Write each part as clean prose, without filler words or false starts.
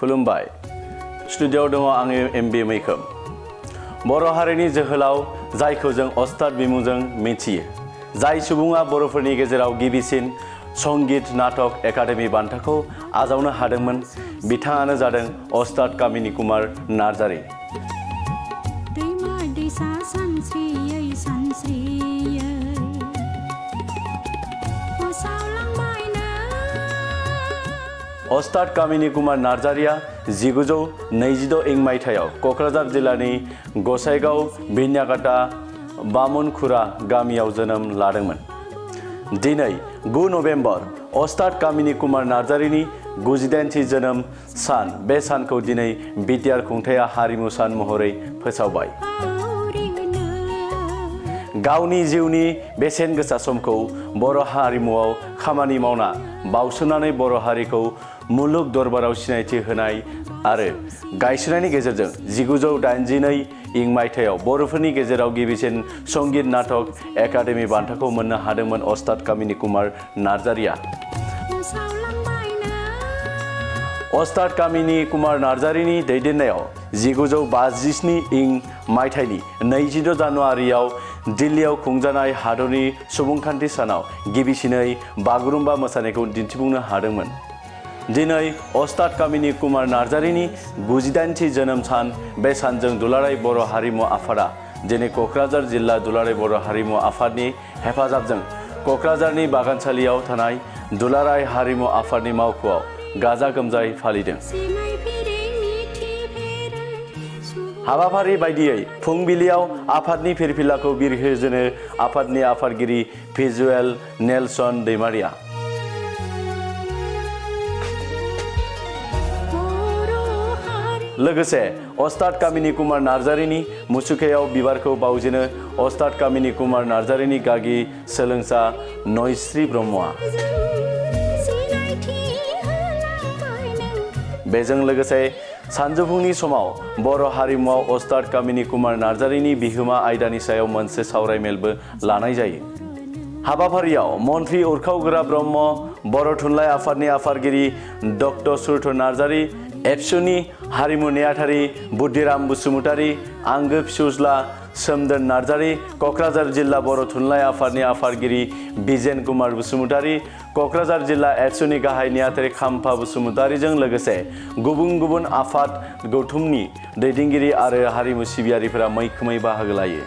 खुलुमबाय स्टुडिय'आव दङ आङो एमबि मैखोम बर' हारिनि जोहोलाव जायखौ जों अस्ताद बिमुंजों मिथियो जाय सुबुङा बर'फोरनि गेजेराव गिबिसिन संगीत नाटक एकाडेमि बान्थाखौ आजावनो हादोंमोन बिथाङानो जादों अस्ताद कामिनी कुमार नार्जारी। अस्ताद कामिनी कुमार नार्जारीया 1926 इं मायथाइयाव क'क्राझार जिल्लानि गसाइगाव भिन्याकाटा बामुनखुरा गामियाव जोनोम लादोंमोन। दिनै 9 नभेम्बर अस्ताद कामिनी कुमार नार्जारीनि 98थि जोनोम सान बे सानखौ दिनै बिटिआर खुंथाया हारिमु सान महरै फोसावबाय। गावनि जिउनि बेसेन गोसा समखौ बर' हारिमुआव खामानि मावना बावसोमनानै बर' हारिखौ मुलुग दरबाराव सिनायथि होनाय आरो गायसननायनि गेजेरजों 1982 इं मायथाइयाव बर'फोरनि गेजेराव गिबिसिन संगीत नाटक एकाडेमि बान्थाखौ मोननो हादोंमोन अस्ताद कामिनी कुमार नार्जारीया। अस्ताद कामिनी कुमार नार्जारीनि दैदेननायाव 1957 इं मायथाइनि 22 जानुवारियाव दिल्लीयाव खुंजानाय हादरनि सुबुंखान्थि सानाव गिबिसिनै बागुरुम्बा मोसानायखौ दिन्थिफुंनो हादोंमोन। दिनै अस्ताद कामिनी कुमार नार्जारीनि 98थि जोनोम सान बे सानजों दुलाराय बर' हारिमु आफादा दिनै क'क्राझार जिल्ला दुलाराय बर' हारिमु आफादनि हेफाजाबजों क'क्राझारनि बागानसालियाव थानाय दुलाराय हारिमु आफादनि मावख'आव गाजा गोमजायै फालिदों। हाबाफारि बायदियै फुंबिलियाव आफादनि फिरफिलाखौ बिरहोजेनो आफादनि आफादगिरि भिजुएल नेलसन दैमारिया। लोगोसे अस्ताद कामिनी कुमार नार्जारीनि मुसुखायाव बिबारखौ बावजेनो अस्ताद कामिनी कुमार नार्जारीनि गागि सोलोंसा नयस्रि ब्रह्मआ। बेजों लोगोसे सानजौफुंनि समाव बर' हारिमुआव अस्ताद कामिनी कुमार नार्जारीनि बिहोमा आयदानि सायाव मोनसे सावरायमेलबो लानाय जायो। हाबाफारियाव मन्त्रि उरखावगोरा ब्रह्म बर' थुनलाइ आफादनि आफादगिरि डक्टर सुरथ नार्जारी एबसुनि हारिमु नेहाथारि बुद्धिराम बसुमतारी आंगो फिसौज्ला सोमदोन नार्जारी क'क्राझार जिल्ला बर' थुनलाइ आफादनि आफादगिरि बिजेन कुमार बसुमतारी क'क्राझार जिल्ला एबसुनि गाहाय नेहाथारि खाम्फा बसुमतारीजों लोगोसे गुबुन गुबुन आफाद गौथुमनि दैदेनगिरि आरो हारिमु सिबियारिफोरा मैखोमै बाहागो लायो।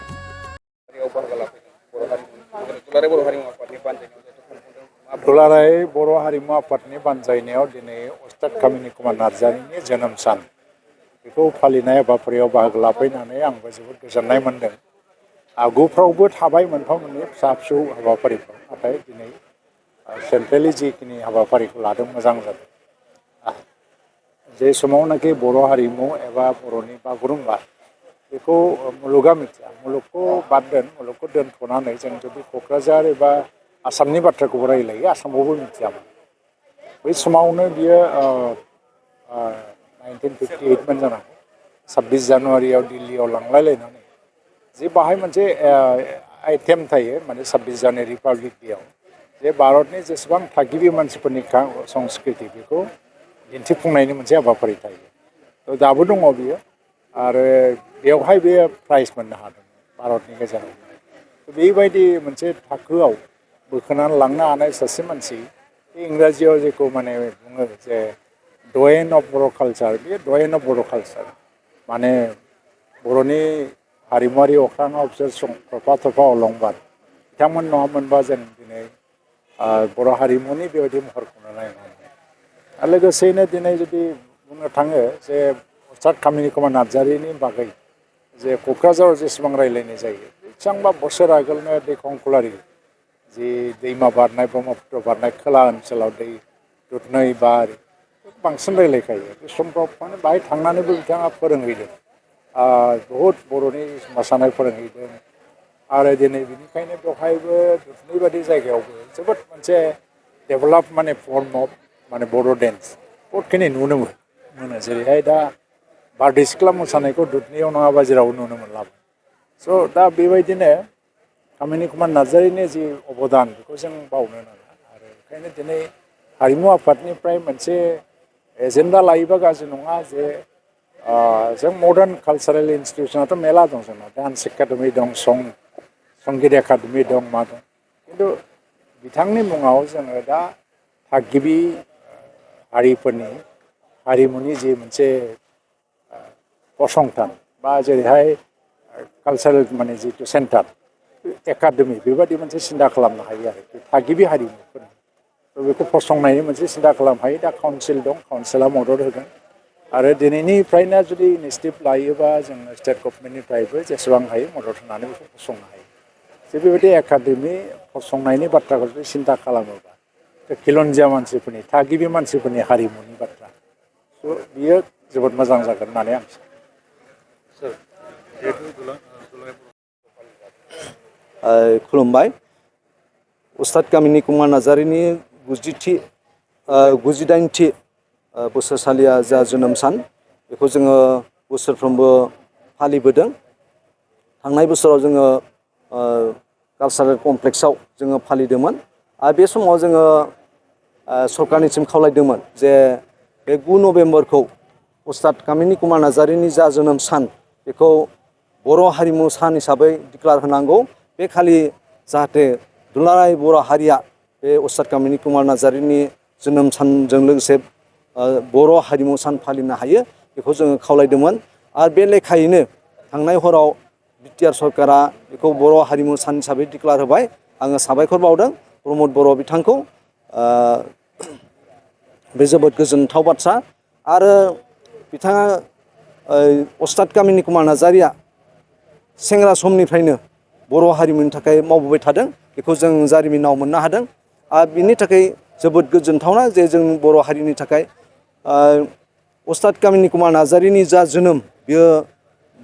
दुलाराय बर' हारिमु आफादनि बानजायनायाव दिनै अस्ताद कामिनी कुमार नार्जारीनि जोनोम सान बेखौ फालिनाय हाबाफारियाव बाहागो लाफैनानै आंबो जोबोद गोजोननाय मोन्दों। आगुफ्रावबो थाबाय मोनफा मोननै फिसा फिसौ हाबाफारिफ्राव नाथाय दिनै सेन्ट्रेलि जिखिनि हाबाफारिखौ लादों मोजां जादों। जे समावनाखि बर' हारिमु एबा बर'नि बागुरुम्बा बेखौ मुलुगा मिथिया मुलुगखौ बाद दोन मुलुगखौ दोनथ'नानै जों जुदि क'क्राझार एबा आसामनि बाथ्राखौबो रायलायो आसामावबो मिथियामोन। बै समावनो बियो 1958 मोन जानांगौ 26 जानुवारियाव दिल्लीयाव लांलायलायनानै जे बाहाय मोनसे आइटेम थायो माने 26 जानुवारि रिपाब्लिक डेआव जे भारतनि जेसेबां थागिबि मानसिफोरनि संस्कृति बेखौ दिन्थिफुंनायनि मोनसे हाबाफारि थायो। थ' दाबो दङ बियो आरो बेवहाय बे प्राइज मोननो हादों भारतनि गेजेराव। बेबायदि मोनसे थाखोआव बोखोनानै लांनो हानाय सासे मानसि इंराजियाव जेखौ माने बुङो जे डयेन अफ बर' कालचार बे डयेन अफ बर' कालचार माने बर'नि हारिमुवारि अख्राङाव बिसोर थरफा थरफा अलंबार बिथांमोन नङामोनबा जों दिनै बर' हारिमुनि बेबायदि महरखौनो नायनो हायो। आरो लोगोसेयैनो दिनै जुदि बुंनो थाङो जे अस्ताद कामिनी कुमार नार्जारीनि बागै जे क'क्राझाराव जेसेबां रायलायनाय जायो बेसेबांबा बोसोर आगोलनो दै खंखलारि जि दैमा बारनाय ब्रह्मपुत्र बारनाय खोला ओनसोलाव दै दुधनৈ बार बांसिन रायलायखायो बे समफ्राव माने बाहाय थांनानैबो बिथाङा फोरोंहैदों बहुद बर'नि मोसानाय फोरोंहैदों आरो दिनै बेनिखायनो बेवहायबो दुधनৈ बायदि जायगायावबो जोबोद मोनसे डेभेलप माने फर्म अफ माने बर' डेन्स बहुदखिनि नुनो मोनो जेरैहाय दा बारदै सिख्ला मोसानायखौ दुधनैयाव नङाबा जेरावबो नुनो मोनला। स' दा बेबायदिनो कामिनी कुमार नार्जारीनि जि अबदान बेखौ जों बावनो नाङा आरो ओंखायनो दिनै हारिमु आफादनिफ्राय मोनसे एजेन्डा लायोबा गाज्रि नङा जे जों मडार्न कालचारेल इन्स्टिटिउसनाथ' मेला दं जोंनाव डान्स एकाडेमि दं संगीत एकाडेमि दं मा दं खिन्थु बिथांनि मुङाव जोङो दा थागिबि हारिफोरनि हारिमुनि जि मोनसे फसंथान बा जेरैहाय कालचारेल माने जितु सेन्टार एकाडेमि बेबायदि मोनसे सिन्था खालामनो हायो आरो थागिबि हारिमुफोरनि बेखौ फसंनायनि मोनसे सिन्था खालामनो हायो दा काउन्सिल दं काउन्सिला मदद होगोन आरो दिनैनिफ्रायनो जुदि इनिसिएटिभ लायोबा जोङो स्टेट गभर्नमेन्टनिफ्रायबो जेसेबां हायो मदद होनानै बेखौ फसंनो हायो जे बेबायदि एकाडेमि फसंनायनि बाथ्राखौ जुदि सिन्था खालामोबा खिलन्जिया मानसिफोरनि थागिबि मानसिफोरनि हारिमुनि बाथ्रा स' बियो जोबोद मोजां जागोन होननानै आं सानो खुलुमबाय उस्ताद कामिनी कुमार नार्जारीनि 98थि बोसोरसालिया जा जोनोम सान बेखौ जोङो बोसोरफ्रोमबो फालिबोदों थांनाय बोसोराव जोङो कालचारेल कमप्लेक्सआव जोङो फालिदोंमोन आरो बे समाव जोङो सरकारनिसिम खावलायदोंमोन जे बे 9 नभेम्बरखौ उस्ताद कामिनी कुमार नार्जारीनि जा जोनोम सान बेखौ बर' हारिमु सान हिसाबै डिक्लार होनांगौ बे खालि जाहाथे दुलाराय बर' हारिया बे उस्ताद कामिनी कुमार नार्जारीनि जोनोम सानजों लोगोसे बर' हारिमु सान फालिनो हायो बेखौ जोङो खावलायदोंमोन आरो बे लेखायैनो थांनाय हराव बिटिआर सरकारा बेखौ बर' हारिमु सान हिसाबै डिक्लार होबाय आङो साबायखर बावदों प्रमद बर' बिथांखौ बे जोबोद गोजोनथाव बाथ्रा आरो बिथाङा उस्ताद कामिनी कुमार नार्जारीया सेंग्रा समनिफ्रायनो बर' हारिमुनि थाखाय मावबोबाय थादों बेखौ जों जारिमिनाव मोननो हादों आरो बिनि थाखाय जोबोद गोजोनथावना जे जों बर' हारिनि थाखाय उस्ताद कामिनी कुमार नार्जारीनि जा जोनोम बियो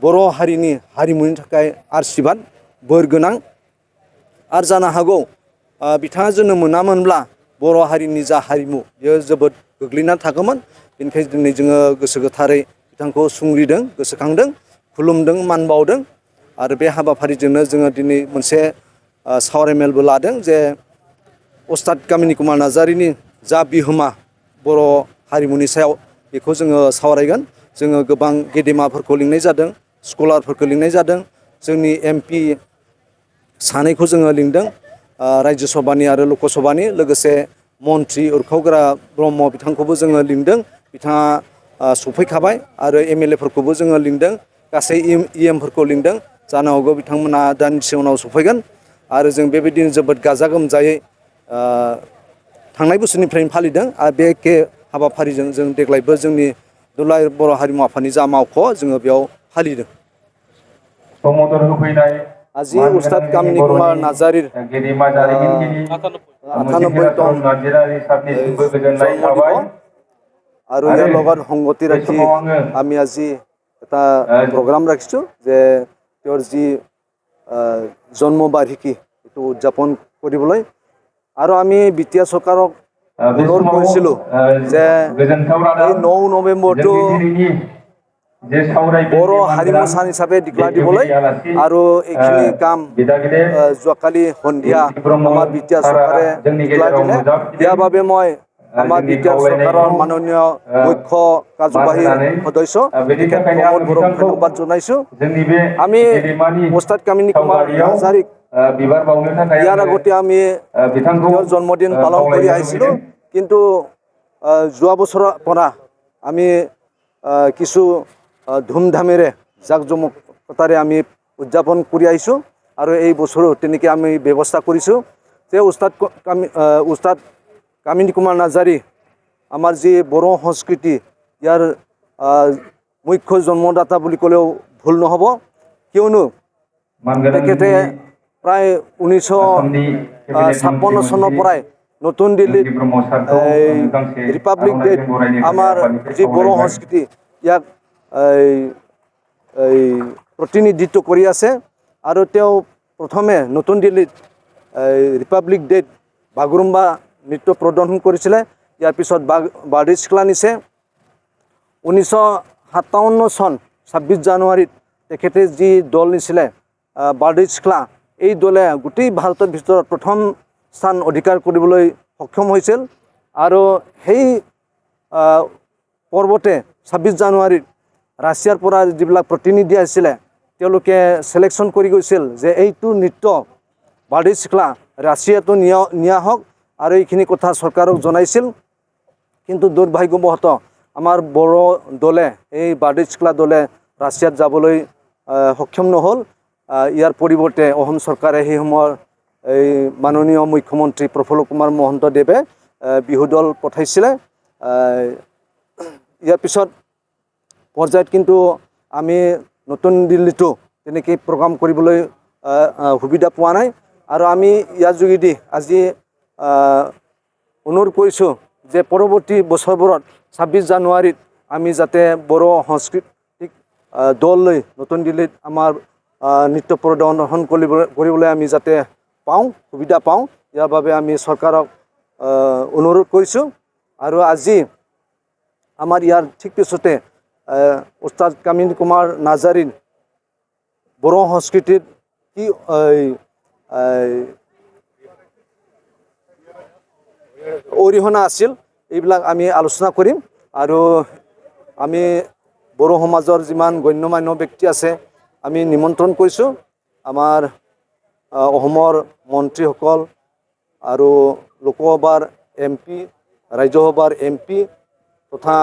बर' हारिनि हारिमुनि थाखाय आशीर्बाद बोर गोनां आरो जानो हागौ बिथाङा जोनोम मोनामोनब्ला बर' हारिनि जा हारिमु बियो जोबोद गोग्लैना थागौमोन बेनिखायनो दिनै जोङो गोसो गोथारै बिथांखौ सुंग्रिदों गोसोखांदों खुलुमदों मान बावदों आरो बे हाबाफारिजोंनो जोङो दिनै मोनसे सावरायमेलबो लादों जे उस्ताद कामिनी कुमार नार्जारीनि जा बिहोमा बर' हारिमुनि सायाव बेखौ जोङो सावरायगोन जोङो गोबां गेदेमाफोरखौ लिंनाय जादों स्कलारफोरखौ लिंनाय जादों जोंनि एमपि सानैखौ जोङो लिंदों रायजो सभानि आरो लकसभानि लोगोसे मन्त्रि उरखावग्रा ब्रह्म बिथांखौबो जोङो लिंदों बिथाङा सफैखाबाय आरो एमएलएफोरखौबो जोङो लिंदों गासै इएमफोरखौ लिंदों जानो हागौ बिथांमोना दानसे उनाव सफैगोन आरो जों बेबायदिनो जोबोद गाजा गोमजायै थांनाय बोसोरनिफ्रायनो फालिदों आरो बे एखे हाबाफारिजों जों देग्लायबो जोंनि दुलाराय बर' हारिमु आफादनि जा मावख' जोङो बेयाव फालिदों मदद होफैनाय আজি उस्ताद कामिनी कुमार नार्जारीर 98তম জন্ম দিব আৰু ইয়াৰ লগত সংগতি ৰাখি আমি আজি এটা প্ৰগ্ৰাম ৰাখিছোঁ যে তেওঁৰ যি জন্ম বাৰ্ষিকী এইটো উদযাপন কৰিবলৈ আৰু আমি বিটিআৰ চৰকাৰক অনুৰোধ কৰিছিলোঁ যে এই 9 নৱেম্বৰটো बर' हारिमु सान हिसाबै डिक्लार दिबोलै आरो এইখিনি কাম যোৱাকালি সন্ধিয়া আমাৰ বিটিআৰ চৰকাৰে ডিক্লাৰ দিলে ইয়াৰ বাবে মই আমাৰ বিটিআৰ চৰকাৰৰ মাননীয় মুখ্য কাৰ্যবাহী সদস্য প্ৰমোদ বড়োক ধন্যবাদ জনাইছোঁ আমি উস্তাদ কামিনী কুমাৰ নাৰ্জাৰীক ইয়াৰ আগতে আমি তেওঁৰ জন্মদিন পালন কৰি আহিছিলোঁ কিন্তু যোৱা বছৰৰ পৰা আমি কিছু ধুমধামেৰে জাকজমকতাৰে আমি উদযাপন কৰি আহিছোঁ আৰু এই বছৰো তেনেকৈ আমি ব্যৱস্থা কৰিছোঁ যে উস্তাদ কামিনী কুমাৰ নাৰ্জাৰী আমাৰ যি বড়ো সংস্কৃতি ইয়াৰ মুখ্য জন্মদাতা বুলি ক'লেও ভুল নহ'ব কিয়নো তেখেতে প্ৰায় 1956 চনৰ পৰাই নতুন দিল্লীত ৰিপাব্লিক ডেত আমাৰ যি বড়ো সংস্কৃতি ইয়াক প্ৰতিনিধিত্ব কৰি আছে আৰু তেওঁ প্ৰথমে নতুন দিল্লীত ৰিপাব্লিক ডেত বাগৰুম্বা নৃত্য প্ৰদৰ্শন কৰিছিলে ইয়াৰ পিছত বাৰ্ডি চিখলা নিছে 1957 চন 26 জানুৱাৰীত তেখেতে যি দল নিছিলে বাৰ্ডি চিখলা এই দলে গোটেই ভাৰতৰ ভিতৰত প্ৰথম স্থান অধিকাৰ কৰিবলৈ সক্ষম হৈছিল আৰু সেই পৰ্বতে 26 জানুৱাৰীত ৰাছিয়াৰ পৰা যিবিলাক প্ৰতিনিধি আহিছিলে তেওঁলোকে সিলেকশ্যন কৰি গৈছিল যে এইটো নৃত্য বাৰ্ডি চিকলা ৰাছিয়াতো নিয়া হওক আৰু এইখিনি কথা চৰকাৰক জনাইছিল কিন্তু দুৰ্ভাগ্যবশতঃ আমাৰ বড়ো দলে এই বাৰ্ডি চিকলা দলে ৰাছিয়াত যাবলৈ সক্ষম নহ'ল ইয়াৰ পৰিৱৰ্তে অসম চৰকাৰে সেই সময়ৰ এই মাননীয় মুখ্যমন্ত্ৰী প্ৰফুল্ল কুমাৰ মহন্তদেৱে বিহু দল পঠাইছিলে ইয়াৰ পিছত পৰ্যায়ত কিন্তু আমি নতুন দিল্লীতো তেনেকৈ প্ৰগ্ৰাম কৰিবলৈ সুবিধা পোৱা নাই আৰু আমি ইয়াৰ যোগেদি আজি অনুৰোধ কৰিছোঁ যে পৰৱৰ্তী বছৰবোৰত 26 জানুৱাৰীত আমি যাতে বড়ো সাংস্কৃতিক দল লৈ নতুন দিল্লীত আমাৰ নৃত্য প্ৰদৰ্শন কৰিবলৈ আমি যাতে পাওঁ সুবিধা পাওঁ ইয়াৰ বাবে আমি চৰকাৰক অনুৰোধ কৰিছোঁ আৰু আজি আমাৰ ইয়াৰ ঠিক পিছতে উস্তাদ কামিনী কুমাৰ নাৰ্জাৰীৰ বড়ো সংস্কৃতিত কি অৰিহণা আছিল এইবিলাক আমি আলোচনা কৰিম আৰু আমি বড়ো সমাজৰ যিমান গণ্যমান্য ব্যক্তি আছে আমি নিমন্ত্ৰণ কৰিছোঁ আমাৰ অসমৰ মন্ত্ৰীসকল আৰু লোকসভাৰ MP ৰাজ্যসভাৰ MP তথা